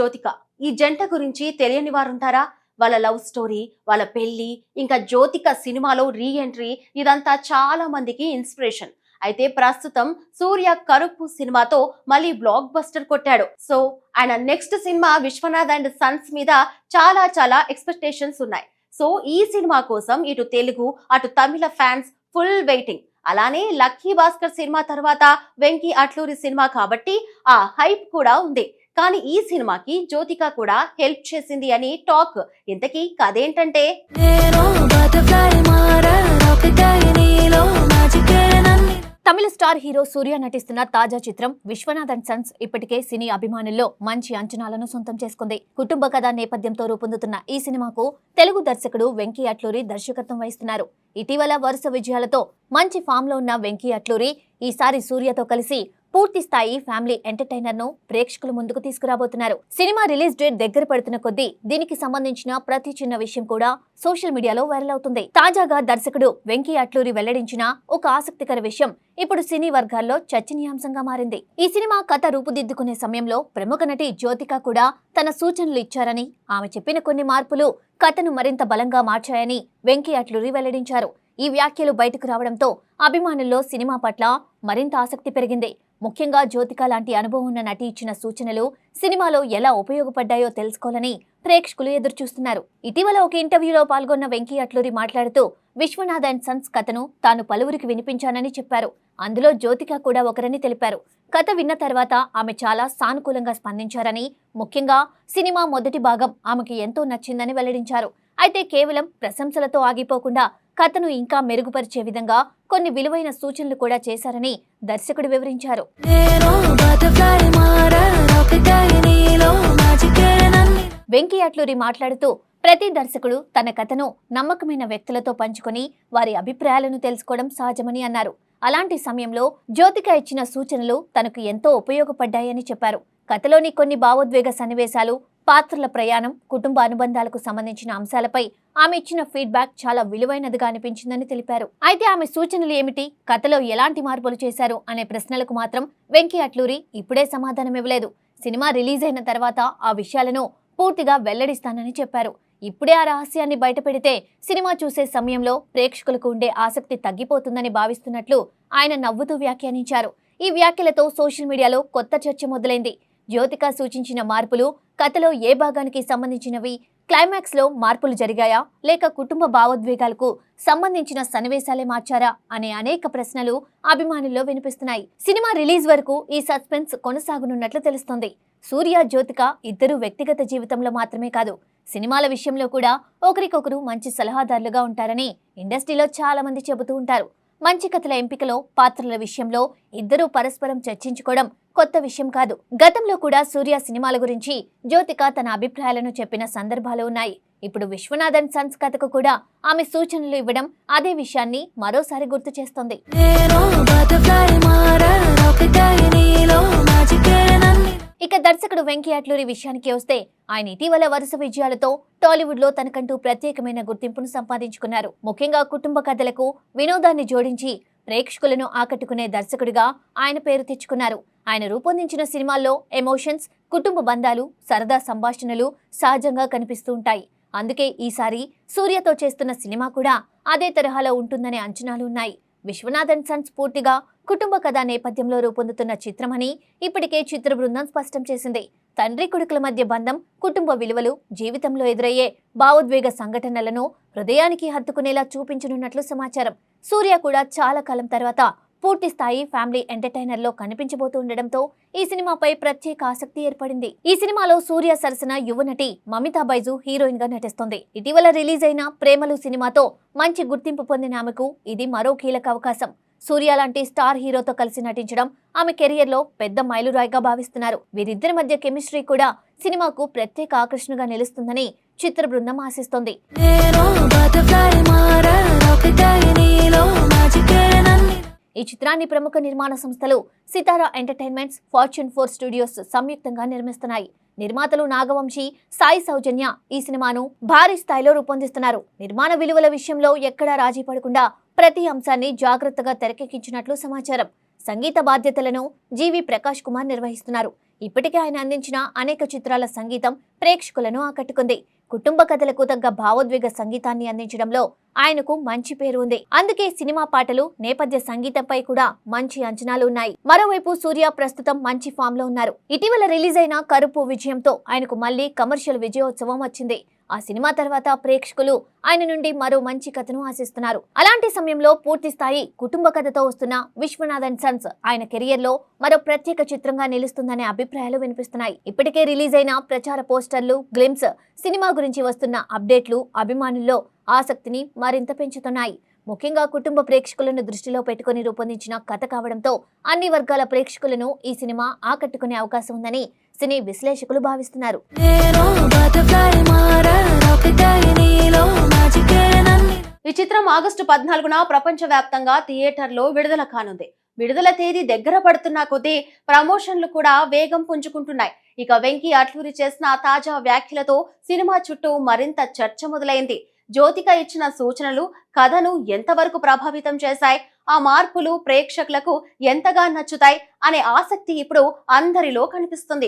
జ్యోతిక. ఈ జంట గురించి తెలియని వారుంటారా? వాళ్ళ లవ్ స్టోరీ, వాళ్ళ పెళ్లి, ఇంకా జ్యోతిక సినిమాలో రీ ఎంట్రీ ఇదంతా చాలా మందికి ఇన్స్పిరేషన్. అయితే ప్రస్తుతం సూర్య కరుపు సినిమాతో మళ్ళీ బ్లాక్ బస్టర్ కొట్టాడు. సో ఆయన నెక్స్ట్ సినిమా విశ్వనాథ్ అండ్ సన్స్ మీద చాలా ఎక్స్పెక్టేషన్స్ ఉన్నాయి. సో ఈ సినిమా కోసం ఇటు తెలుగు అటు తమిళ ఫ్యాన్స్ ఫుల్ వెయిటింగ్. అలానే లక్కీ భాస్కర్ సినిమా తర్వాత వెంకీ అట్లూరి సినిమా కాబట్టి ఆ హైప్ కూడా ఉంది. కానీ ఈ సినిమాకి జ్యోతిక కూడా హెల్ప్ చేసింది అని టాక్. ఇంతకీ కథేంటంటే, తమిళ స్టార్ హీరో సూర్య నటిస్తున్న తాజా చిత్రం విశ్వనాథ్ అండ్ సన్స్ ఇప్పటికే సినీ అభిమానుల్లో మంచి అంచనాలను సొంతం చేసుకుంది. కుటుంబ కథా నేపథ్యంతో రూపొందుతున్న ఈ సినిమాకు తెలుగు దర్శకుడు వెంకీ అట్లూరి దర్శకత్వం వహిస్తున్నారు. ఇటీవల వరుస విజయాలతో మంచి ఫామ్ లో ఉన్న వెంకీ అట్లూరి ఈసారి సూర్యతో కలిసి పూర్తి స్థాయి ఫ్యామిలీ ఎంటర్టైనర్ ను ప్రేక్షకుల ముందుకు తీసుకురాబోతున్నారు. సినిమా రిలీజ్ డేట్ దగ్గర పడుతున్న కొద్దీ దీనికి సంబంధించిన ప్రతి చిన్న విషయం కూడా సోషల్ మీడియాలో వైరల్ అవుతుంది. తాజాగా దర్శకుడు వెంకీ అట్లూరి వెల్లడించిన ఒక ఆసక్తికర విషయం ఇప్పుడు సినీ వర్గాల్లో చర్చనీయాంశంగా మారింది. ఈ సినిమా కథ రూపుదిద్దుకునే సమయంలో ప్రముఖ నటి జ్యోతిక కూడా తన సూచనలు ఇచ్చారని, ఆమె చెప్పిన కొన్ని మార్పులు కథను మరింత బలంగా మార్చాయని వెంకీ అట్లూరి వెల్లడించారు. ఈ వ్యాఖ్యలు బయటకు రావడంతో అభిమానుల్లో సినిమా పట్ల మరింత ఆసక్తి పెరిగింది. ముఖ్యంగా జ్యోతిక లాంటి అనుభవం ఉన్న నటి ఇచ్చిన సూచనలు సినిమాలో ఎలా ఉపయోగపడ్డాయో తెలుసుకోవాలని ప్రేక్షకులు ఎదురుచూస్తున్నారు. ఇటీవల ఒక ఇంటర్వ్యూలో పాల్గొన్న వెంకీ అట్లూరి మాట్లాడుతూ విశ్వనాథ్ అండ్ సన్స్ కథను తాను పలువురికి వినిపించానని చెప్పారు. అందులో జ్యోతిక కూడా ఒకరని తెలిపారు. కథ విన్న తర్వాత ఆమె చాలా సానుకూలంగా స్పందించారని, ముఖ్యంగా సినిమా మొదటి భాగం ఆమెకి ఎంతో నచ్చిందని వెల్లడించారు. అయితే కేవలం ప్రశంసలతో ఆగిపోకుండా కథను ఇంకా మెరుగుపరిచే విధంగా కొన్ని విలువైన సూచనలు కూడా చేశారని దర్శకుడు వివరించారు. వెంకీ అట్లూరి మాట్లాడుతూ ప్రతి దర్శకుడు తన కథను నమ్మకమైన వ్యక్తులతో పంచుకొని వారి అభిప్రాయాలను తెలుసుకోవడం సహజమని అన్నారు. అలాంటి సమయంలో జ్యోతిక ఇచ్చిన సూచనలు తనకు ఎంతో ఉపయోగపడ్డాయని చెప్పారు. కథలోని కొన్ని భావోద్వేగ సన్నివేశాలు, పాత్రల ప్రయాణం, కుటుంబ అనుబంధాలకు సంబంధించిన అంశాలపై ఆమె ఇచ్చిన ఫీడ్బ్యాక్ చాలా విలువైనదిగా అనిపించిందని తెలిపారు. అయితే ఆమె సూచనలు ఏమిటి, కథలో ఎలాంటి మార్పులు చేశారు అనే ప్రశ్నలకు మాత్రం వెంకీ అట్లూరి ఇప్పుడే సమాధానం ఇవ్వలేదు. సినిమా రిలీజ్ అయిన తర్వాత ఆ విషయాలను పూర్తిగా వెల్లడిస్తానని చెప్పారు. ఇప్పుడే ఆ రహస్యాన్ని బయటపెడితే సినిమా చూసే సమయంలో ప్రేక్షకులకు ఉండే ఆసక్తి తగ్గిపోతుందని భావిస్తున్నట్లు ఆయన నవ్వుతూ వ్యాఖ్యానించారు. ఈ వ్యాఖ్యలతో సోషల్ మీడియాలో కొత్త చర్చ మొదలైంది. జ్యోతిక సూచించిన మార్పులు కథలో ఏ భాగానికి సంబంధించినవి, క్లైమాక్స్ లో మార్పులు జరిగాయా లేక కుటుంబ భావోద్వేగాలకు సంబంధించిన సన్నివేశాలే మార్చారా అనే అనేక ప్రశ్నలు అభిమానుల్లో వినిపిస్తున్నాయి. సినిమా రిలీజ్ వరకు ఈ సస్పెన్స్ కొనసాగనున్నట్లు తెలుస్తోంది. సూర్య, జ్యోతిక ఇద్దరు వ్యక్తిగత జీవితంలో మాత్రమే కాదు, సినిమాల విషయంలో కూడా ఒకరికొకరు మంచి సలహాదారులుగా ఉంటారని ఇండస్ట్రీలో చాలా మంది చెబుతూ ఉంటారు. మంచి కథల ఎంపికలో, పాత్రల విషయంలో ఇద్దరూ పరస్పరం చర్చించుకోవడం కొత్త విషయం కాదు. గతంలో కూడా సూర్య సినిమాల గురించి జ్యోతిక తన అభిప్రాయాలను చెప్పిన సందర్భాలు ఉన్నాయి. ఇప్పుడు విశ్వనాథ్ అండ్ సన్స్ కథకు కూడా ఆమె సూచనలు ఇవ్వడం అదే విషయాన్ని మరోసారి గుర్తు చేస్తోంది. ఇక దర్శకుడు వెంకీ అట్లూరి విషయానికి వస్తే, ఆయన ఇటీవల వరుస విజయాలతో టాలీవుడ్ లో తనకంటూ ప్రత్యేకమైన గుర్తింపును సంపాదించుకున్నారు. ముఖ్యంగా కుటుంబ కథలకు వినోదాన్ని జోడించి ప్రేక్షకులను ఆకట్టుకునే దర్శకుడిగా ఆయన పేరు తెచ్చుకున్నారు. ఆయన రూపొందించిన సినిమాల్లో ఎమోషన్స్, కుటుంబ బంధాలు, సరదా సంభాషణలు సహజంగా కనిపిస్తూ ఉంటాయి. అందుకే ఈసారి సూర్యతో చేస్తున్న సినిమా కూడా అదే తరహాలో ఉంటుందనే అంచనాలు ఉన్నాయి. విశ్వనాథ్ అండ్ సన్స్ పూర్తిగా కుటుంబ కథా నేపథ్యంలో రూపొందుతున్న చిత్రమని ఇప్పటికే చిత్ర బృందం స్పష్టం చేసింది. తండ్రి కొడుకుల మధ్య బంధం, కుటుంబ విలువలు, జీవితంలో ఎదురయ్యే భావోద్వేగ సంఘటనలను హృదయానికి హత్తుకునేలా చూపించనున్నట్లు సమాచారం. సూర్య కూడా చాలా కాలం తర్వాత పూర్తి స్థాయి ఫ్యామిలీ ఎంటర్టైనర్ లో కనిపించబోతుండటంతో ఈ సినిమాపై ప్రత్యేక ఆసక్తి ఏర్పడింది. ఈ సినిమాలో సూర్య సరసన యువ నటి మమితా బైజు హీరోయిన్ గా నటిస్తోంది. ఇటీవల రిలీజ్ అయిన ప్రేమలు సినిమాతో మంచి గుర్తింపు పొందిన ఆమెకు ఇది మరో కీలక అవకాశం. సూర్య లాంటి స్టార్ హీరోతో కలిసి నటించడం ఆమె కెరియర్ లో పెద్ద మైలురాయిగా భావిస్తున్నారు. వీరిద్దరి మధ్య కెమిస్ట్రీ కూడా సినిమాకు ప్రత్యేక ఆకర్షణగా నిలుస్తుందని చిత్ర బృందం ఆశిస్తోంది. ఈ చిత్రాన్ని ప్రముఖ నిర్మాణ సంస్థలు సితారా ఎంటర్టైన్మెంట్స్, ఫార్చ్యూన్ 4 స్టూడియోస్ సంయుక్తంగా నిర్మిస్తున్నాయి. నిర్మాతలు నాగవంశీ, సాయి సౌజన్య ఈ సినిమాను భారీ స్థాయిలో రూపొందిస్తున్నారు. నిర్మాణ విలువల విషయంలో ఎక్కడా రాజీ పడకుండా ప్రతి అంశాన్ని జాగ్రత్తగా తెరకెక్కించినట్లు సమాచారం. సంగీత బాధ్యతలను జీవి ప్రకాష్ కుమార్ నిర్వహిస్తున్నారు. ఇప్పటికే ఆయన అందించిన అనేక చిత్రాల సంగీతం ప్రేక్షకులను ఆకట్టుకుంది. కుటుంబ కథలకు తగ్గ భావోద్వేగ సంగీతాన్ని అందించడంలో ఆయనకు మంచి పేరు ఉంది. అందుకే సినిమా పాటలు, నేపథ్య సంగీతంపై కూడా మంచి అంచనాలు ఉన్నాయి. మరోవైపు సూర్య ప్రస్తుతం మంచి ఫామ్ లో ఉన్నారు. ఇటీవల రిలీజ్ అయిన కరుపు విజయంతో ఆయనకు మళ్లీ కమర్షియల్ విజయోత్సవం వచ్చింది. ఆ సినిమా తర్వాత ప్రేక్షకులు ఆయన నుండి మరో మంచి కథను ఆశిస్తున్నారు. అలాంటి సమయంలో పూర్తి స్థాయి కుటుంబ కథతో వస్తున్న విశ్వనాథ్ అండ్ సన్స్ ఆయన కెరియర్ లో మరో ప్రత్యేక చిత్రంగా నిలుస్తుందనే అభిప్రాయాలు వినిపిస్తున్నాయి. ఇప్పటికే రిలీజ్ అయిన ప్రచార పోస్టర్లు, గ్లిమ్స్, సినిమా గురించి వస్తున్న అప్డేట్లు అభిమానుల్లో ఆసక్తిని మరింత పెంచుతున్నాయి. ముఖ్యంగా కుటుంబ ప్రేక్షకులను దృష్టిలో పెట్టుకుని రూపొందించిన కథ కావడంతో అన్ని వర్గాల ప్రేక్షకులను ఈ సినిమా ఆకట్టుకునే అవకాశం ఉందని సినీ విశ్లేషకులు భావిస్తున్నారు. ఈ చిత్రం ఆగస్టు 14న ప్రపంచవ్యాప్తంగా థియేటర్లో విడుదల కానుంది. విడుదల తేదీ దగ్గర పడుతున్న కొద్దీ ప్రమోషన్లు కూడా వేగం పుంజుకుంటున్నాయి. ఇక వెంకీ అట్లూరి చేసిన తాజా వ్యాఖ్యలతో సినిమా చుట్టూ మరింత చర్చ మొదలైంది. జ్యోతిక ఇచ్చిన సూచనలు కథను ఎంతవరకు ప్రభావితం చేశాయి, ఆ మార్పులు ప్రేక్షకులకు ఎంతగా నచ్చుతాయి అనే ఆసక్తి ఇప్పుడు అందరిలో కనిపిస్తుంది.